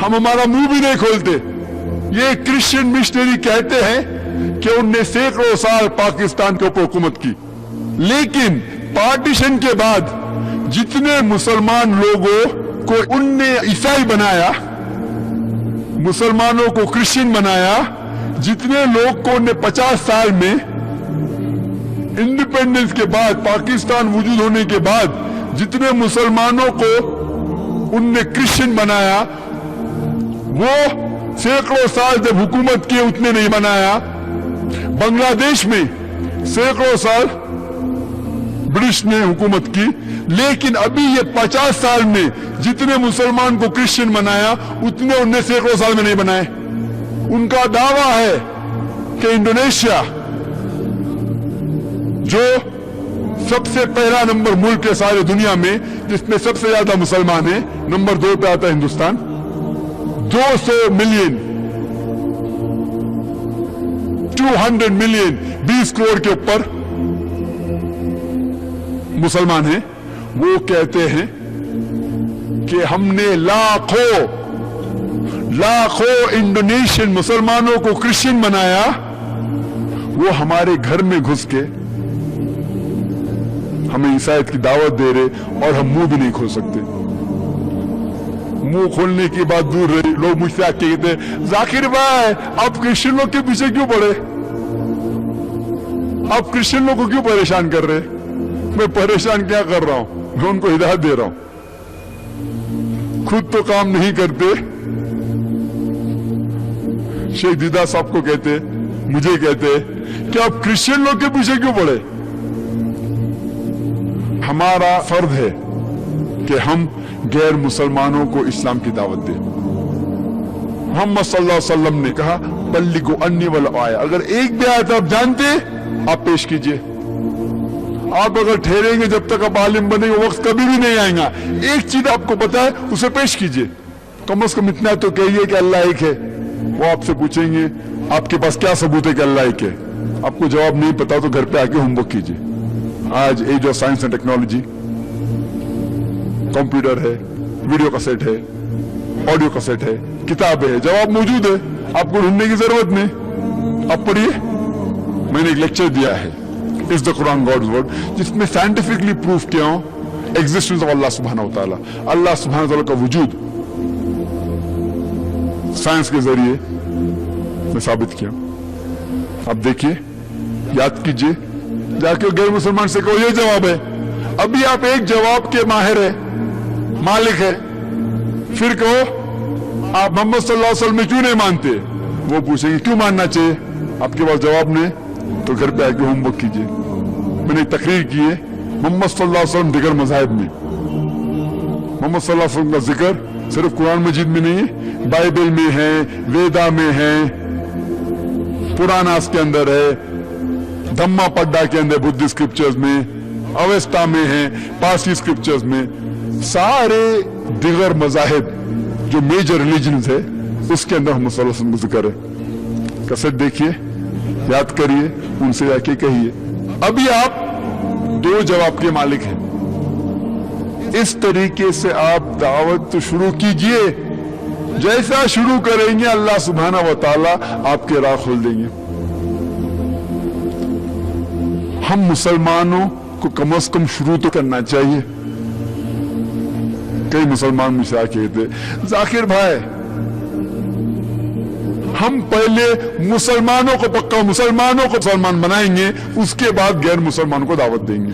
हम हमारा मुंह भी नहीं खोलते। ये क्रिश्चियन मिशनरी कहते हैं कि उनने सैकड़ों साल पाकिस्तान के ऊपर हुकूमत की, लेकिन पार्टीशन के बाद जितने मुसलमान लोगों को उनने ईसाई बनाया, मुसलमानों को क्रिश्चियन बनाया, जितने लोग को उनने 50 साल में इंडिपेंडेंस के बाद, पाकिस्तान वजूद होने के बाद जितने मुसलमानों को उनने क्रिश्चियन बनाया, वो सैकड़ों साल जब हुकूमत की उतने नहीं बनाया। बांग्लादेश में सैकड़ों साल ब्रिटिश ने हुकूमत की, लेकिन अभी ये 50 साल में जितने मुसलमान को क्रिश्चियन बनाया उतने उनने सैकड़ों साल में नहीं बनाए। उनका दावा है कि इंडोनेशिया जो सबसे पहला नंबर मुल्क है सारे दुनिया में जिसमें सबसे ज्यादा मुसलमान है, नंबर 2 पे आता है हिंदुस्तान। 200 मिलियन 200 मिलियन 20 करोड़ के ऊपर मुसलमान हैं। वो कहते हैं कि हमने लाखों इंडोनेशियन मुसलमानों को क्रिश्चियन बनाया। वो हमारे घर में घुस के हमें ईसाईयत की दावत दे रहे और हम मुंह भी नहीं खोल सकते। मुंह खोलने की बात दूर रही, लोग मुझसे आके कहते हैं जाकिर भाई आप क्रिश्चियन लोग के पीछे क्यों पड़े, आप क्रिश्चियन लोग को क्यों परेशान कर रहे? मैं परेशान क्या कर रहा हूं, मैं उनको हिदायत दे रहा हूं। खुद तो काम नहीं करते। शेख दीदा साहब को कहते, मुझे कहते कि आप क्रिश्चियन लोग के पीछे क्यों पड़े? हमारा फर्ज है कि हम गैर मुसलमानों को इस्लाम की दावत दें। मोहम्मद सल्लल्लाहु अलैहि वसल्लम ने कहा बल्लिगु अन्नी वल आया, अगर एक भी आयत आप जानते आप पेश कीजिए। आप अगर ठहरेंगे जब तक आप आलिम बनेंगे वक्त कभी भी नहीं आएगा। एक चीज आपको पता है उसे पेश कीजिए, कम से कम इतना तो कहिए कि अल्लाह एक है। वो आपसे पूछेंगे आपके पास क्या सबूत है कि अल्लाह एक है, आपको जवाब नहीं पता तो घर पे आके होमवर्क कीजिए। आज age of science and technology, computer है, वीडियो कैसेट है, ऑडियो कैसेट है, किताबें है, जवाब मौजूद है, आपको ढूंढने की जरूरत नहीं। आप पढ़िए। मैंने एक लेक्चर दिया है is the Quran God's word, जिसमें साइंटिफिकली प्रूफ किया हूं एग्जिस्टेंस ऑफ अल्लाह सुब्हानहू व तआला, अल्लाह सुब्हानहू व तआला का वजूद साइंस के जरिए मैं साबित किया। अब देखिए, याद कीजिए, जाके गैर मुसलमान से कहो ये जवाब है। अभी आप एक जवाब के माहिर है, मालिक है, फिर कहो आप मोहम्मद सल्लल्लाहु अलैहि वसल्लम में क्यों नहीं मानते? वो पूछेंगे क्यों मानना चाहिए? आपके पास जवाब नहीं तो घर पे आके होमवर्क कीजिए। मैंने एक तकरीर की है मोहम्मद सल्लल्लाहु अलैहि वसल्लम दिगर मज़ाहिब में। मोहम्मद सल्लल्लाहु अलैहि वसल्लम का जिक्र सिर्फ कुरान मजीद में नहीं है, बाइबल में है, वेदा में है, पुरानास के अंदर है, धम्मा पड्डा के अंदर बुद्धिस्ट स्क्रिप्चर्स में, अवेस्टा में है, पारसी स्क्रिप्चर्स में, सारे दिगर मज़ाहिब जो मेजर रिलीजन्स है उसके अंदर मोहम्मद सल्लल्लाहु अलैहि वसल्लम का जिक्र है। कैसेट देखिए, याद करिए, उनसे जाके कहिए। अभी आप 2 जवाब के मालिक हैं। इस तरीके से आप दावत तो शुरू कीजिए, जैसा शुरू करेंगे अल्लाह सुब्हानहू व तआला आपके राह खोल देंगे। हम मुसलमानों को कम से कम शुरू तो करना चाहिए। कई मुसलमान मुझसे आके कहते जाकिर भाई हम पहले मुसलमानों को पक्का मुसलमानों को मुसलमान बनाएंगे, उसके बाद गैर मुसलमानों को दावत देंगे।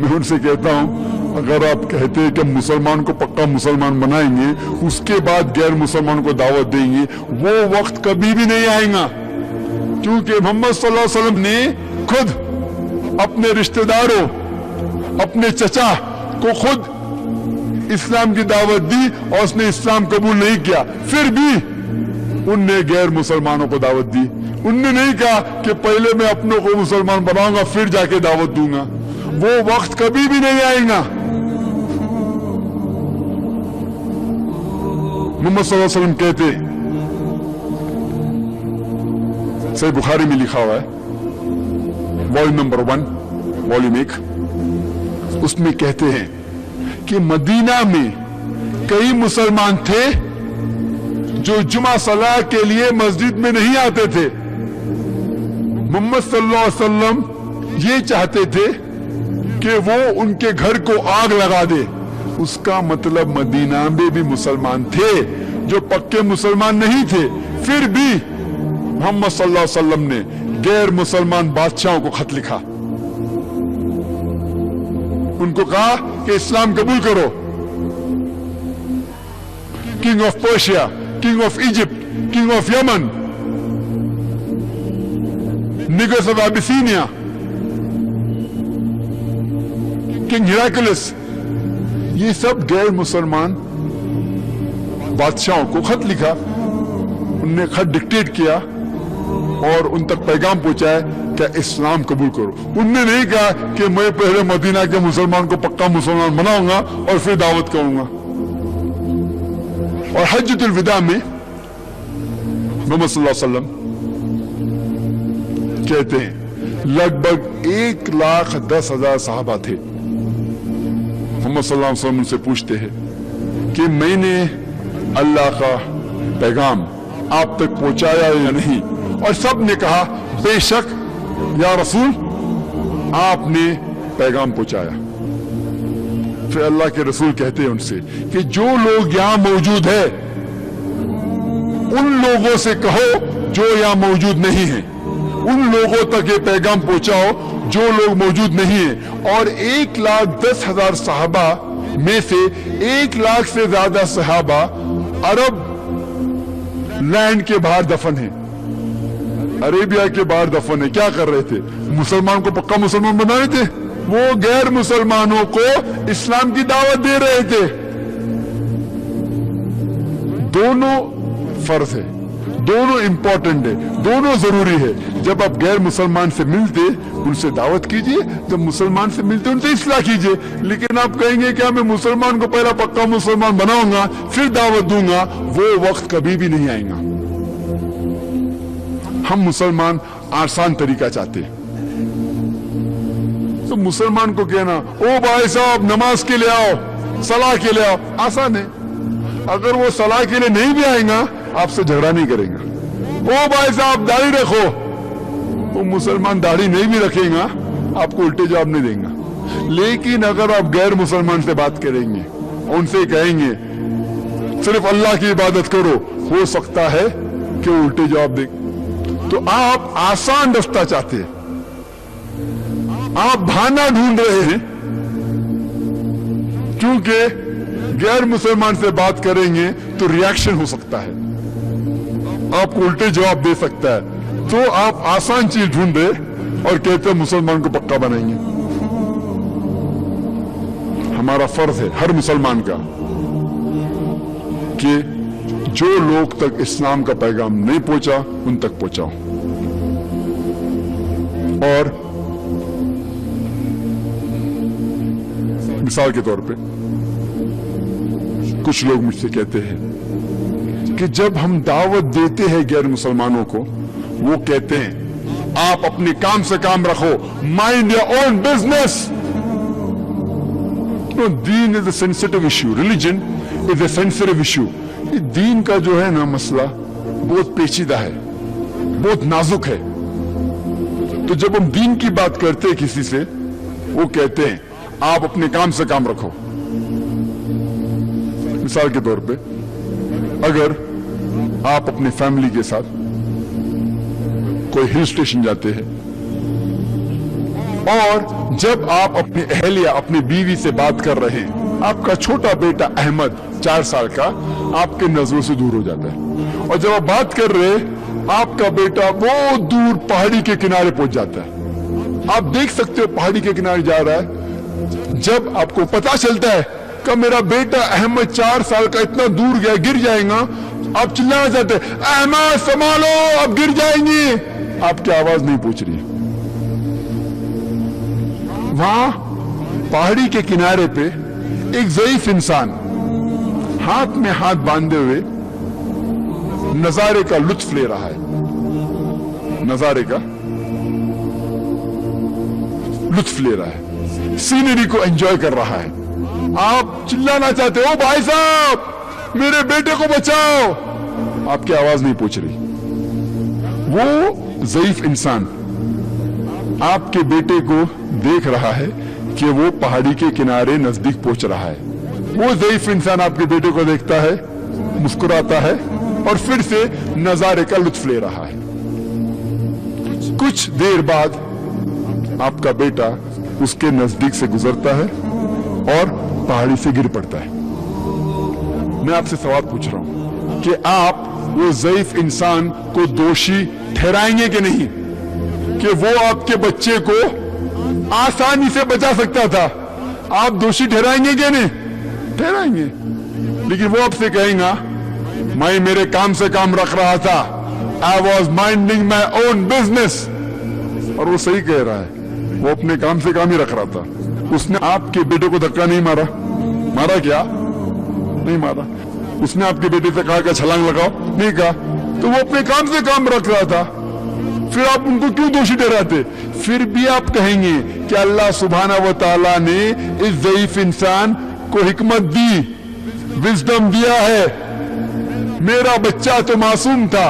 मैं उनसे कहता हूं अगर आप कहते हैं कि मुसलमान को पक्का मुसलमान बनाएंगे उसके बाद गैर मुसलमान को दावत देंगे, वो वक्त कभी भी नहीं आएगा। क्योंकि मोहम्मद सल्लल्लाहु अलैहि वसल्लम ने खुद अपने रिश्तेदारों, अपने चचा को खुद इस्लाम की दावत दी और उसने इस्लाम कबूल नहीं किया, फिर भी उनने गैर मुसलमानों को दावत दी। उनने नहीं कहा कि पहले मैं अपनों को मुसलमान बनाऊंगा फिर जाके दावत दूंगा। वो वक्त कभी भी नहीं आएगा। मोहम्मद सल्लल्लाहु अलैहि वसल्लम कहते, सही बुखारी में लिखा हुआ है, वॉल्यूम नंबर 1, वॉल्यूम 1, उसमें कहते हैं कि मदीना में कई मुसलमान थे جو जुमा सलाह के लिए मस्जिद में नहीं आते थे, मोहम्मद सल्लल्लाहु अलैहि वसल्लम ये चाहते थे कि वो उनके घर को आग लगा दे। उसका मतलब मदीना में भी मुसलमान थे जो पक्के मुसलमान नहीं थे, फिर भी मोहम्मद सल्लल्लाहु अलैहि वसल्लम ने गैर मुसलमान बादशाहों को खत लिखा, उनको कहा कि इस्लाम कबूल करो। King of Persia, king of Egypt, king of Yemen, negus of Abyssinia, king Heraclius, ये सब गैर मुसलमान बादशाहों को खत लिखा। उनने खत डिक्टेट किया और उन तक पैगाम पहुंचाया क्या इस्लाम कबूल करो। उनने नहीं कहा कि मैं पहले मदीना के मुसलमान को पक्का मुसलमान बनाऊंगा और फिर दावत करूंगा। और हज्जतुल विदा में मोहम्मद सल्लल्लाहु अलैहि वसल्लम कहते हैं लगभग 1,10,000 सहाबा थे। मोहम्मद सल्लल्लाहु अलैहि वसल्लम उनसे पूछते हैं कि मैंने अल्लाह का पैगाम आप तक पहुंचाया या नहीं, और सब ने कहा बेशक या रसूल आपने पैगाम पहुंचाया। फिर अल्लाह के रसूल कहते हैं उनसे कि जो लोग यहां मौजूद है उन लोगों से कहो जो यहां मौजूद नहीं है, उन लोगों तक ये पैगाम पहुंचाओ जो लोग मौजूद नहीं है। और 1,10,000 सहाबा में से 1,00,000 से ज्यादा सहाबा अरब लैंड के बाहर दफन है, अरेबिया के बाहर दफन है। क्या कर रहे थे? मुसलमान को पक्का मुसलमान बना रहे थे। वो गैर मुसलमानों को इस्लाम की दावत दे रहे थे। दोनों फर्ज है, दोनों इंपॉर्टेंट है, दोनों जरूरी है। जब आप गैर मुसलमान से मिलते उनसे दावत कीजिए, जब मुसलमान से मिलते उनसे इस्लाह कीजिए। लेकिन आप कहेंगे कि मैं मुसलमान को पहला पक्का मुसलमान बनाऊंगा फिर दावत दूंगा, वो वक्त कभी भी नहीं आएगा। हम मुसलमान आसान तरीका चाहते हैं। तो मुसलमान को कहना ओ भाई साहब नमाज के लिए आओ, सलाह के लिए आओ, आसान है। अगर वो सलाह के लिए नहीं भी आएगा आपसे झगड़ा नहीं करेगा। ओ भाई साहब दाढ़ी रखो, वो मुसलमान दाढ़ी नहीं भी रखेगा आपको उल्टे जवाब नहीं देगा। लेकिन अगर आप गैर मुसलमान से बात करेंगे, उनसे कहेंगे सिर्फ अल्लाह की इबादत करो, हो सकता है कि वो उल्टे जवाब दे। तो आप आसान रास्ता चाहते हैं, आप बहाना ढूंढ रहे हैं, क्योंकि गैर मुसलमान से बात करेंगे तो रिएक्शन हो सकता है, आपको उल्टे जवाब दे सकता है। तो आप आसान चीज ढूंढ रहे और कहते हैं मुसलमान को पक्का बनाएंगे। हमारा फर्ज है हर मुसलमान का कि जो लोग तक इस्लाम का पैगाम नहीं पहुंचा उन तक पहुंचाओ। और मिसाल के तौर पे कुछ लोग मुझसे कहते हैं कि जब हम दावत देते हैं गैर मुसलमानों को, वो कहते हैं आप अपने काम से काम रखो, mind your own business. Deen is a sensitive issue, religion is a sensitive issue. दीन का जो है ना मसला बहुत पेचीदा है, बहुत नाजुक है। तो जब हम दीन की बात करते हैं किसी से, वो कहते हैं आप अपने काम से काम रखो। मिसाल के तौर पे अगर आप अपनी फैमिली के साथ कोई हिल स्टेशन जाते हैं और जब आप अपनी अहलिया अपनी बीवी से बात कर रहे हैं, आपका छोटा बेटा अहमद 4 साल का आपके नजरों से दूर हो जाता है। और जब आप बात कर रहे हैं आपका बेटा बहुत दूर पहाड़ी के किनारे पहुंच जाता है। आप देख सकते हो पहाड़ी के किनारे जा रहा है। जब आपको पता चलता है कि मेरा बेटा अहमद 4 साल का इतना दूर गया, गिर जाएगा, आप चिल्लाना चाहते हैं अहमद संभालो अब गिर जाएंगी, आपकी आवाज नहीं पहुंच रही है। वहां पहाड़ी के किनारे पे एक ज़ईफ इंसान हाथ में हाथ बांधे हुए नजारे का लुत्फ ले रहा है, नजारे का लुत्फ ले रहा है, सीनरी को एंजॉय कर रहा है। आप चिल्लाना चाहते हो भाई साहब मेरे बेटे को बचाओ, आपकी आवाज नहीं पहुंच रही। वो ज़ईफ इंसान आपके बेटे को देख रहा है कि वो पहाड़ी के किनारे नजदीक पहुंच रहा है। वो ज़ईफ इंसान आपके बेटे को देखता है, मुस्कुराता है और फिर से नजारे का लुत्फ ले रहा है। कुछ देर बाद आपका बेटा उसके नजदीक से गुजरता है और पहाड़ी से गिर पड़ता है। मैं आपसे सवाल पूछ रहा हूं कि आप वो ज़ईफ इंसान को दोषी ठहराएंगे कि नहीं कि वो आपके बच्चे को आसानी से बचा सकता था? आप दोषी ठहराएंगे कि नहीं? ठहराएंगे। लेकिन वो आपसे कहेगा मैं मेरे काम से काम रख रहा था, I was minding my own business. और वो सही कह रहा है, वो अपने काम से काम ही रख रहा था। उसने आपके बेटे को धक्का नहीं मारा। मारा क्या? नहीं मारा। उसने आपके बेटे से कहा कि छलांग लगाओ, नहीं कहा। तो वो अपने काम से काम रख रहा था। फिर आप उनको क्यों दोषी ठहराते? फिर भी आप कहेंगे कि अल्लाह सुब्हाना व तआला ने इस ज़ईफ इंसान को हिकमत दी, विजडम दिया है। मेरा बच्चा तो मासूम था,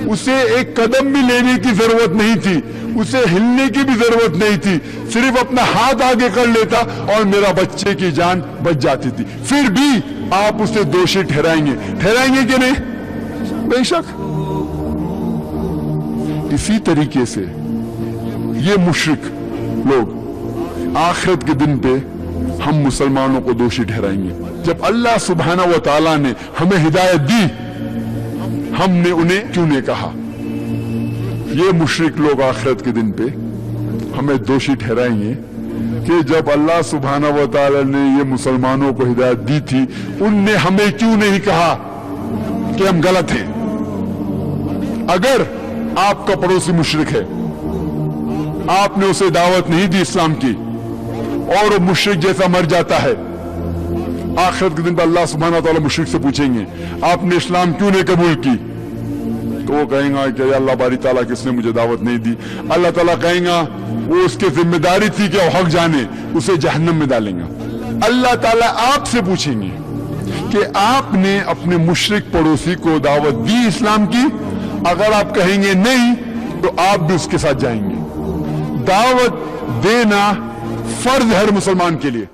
उसे एक कदम भी लेने की जरूरत नहीं थी, उसे हिलने की भी जरूरत नहीं थी, सिर्फ अपना हाथ आगे कर लेता और मेरा बच्चे की जान बच जाती थी। फिर भी आप उसे दोषी ठहराएंगे कि नहीं? बेशक। इसी तरीके से ये मुशरिक लोग आखिरत के दिन पे हम मुसलमानों को दोषी ठहराएंगे। जब अल्लाह सुब्हाना व तआला ने हमें हिदायत दी, हमने उन्हें क्यों नहीं कहा? ये मुशरिक लोग आखिरत के दिन पे हमें दोषी ठहराएंगे कि जब अल्लाह सुब्हाना व तआला ने ये मुसलमानों को हिदायत दी थी, उनने हमें क्यों नहीं कहा कि हम गलत हैं? अगर आपका पड़ोसी मुशरिक है, आपने उसे दावत नहीं दी इस्लाम की और वो मुशरिक जैसा मर जाता है, आखिरत के दिन पर अल्लाह सुब्हाना व तआला मुशरिक से पूछेंगे आपने इस्लाम क्यों नहीं कबूल की? तो वो कहेगा कि अल्लाह बारी ताला किसने मुझे दावत नहीं दी। अल्लाह ताला कहेगा वो उसकी जिम्मेदारी थी कि वो हक जाने, उसे जहन्नम में डालेंगे। अल्लाह ताला आपसे पूछेंगे कि आपने अपने मुशरिक पड़ोसी को दावत दी इस्लाम की? अगर आप कहेंगे नहीं तो आप भी उसके साथ जाएंगे। दावत देना फर्ज है हर मुसलमान के लिए।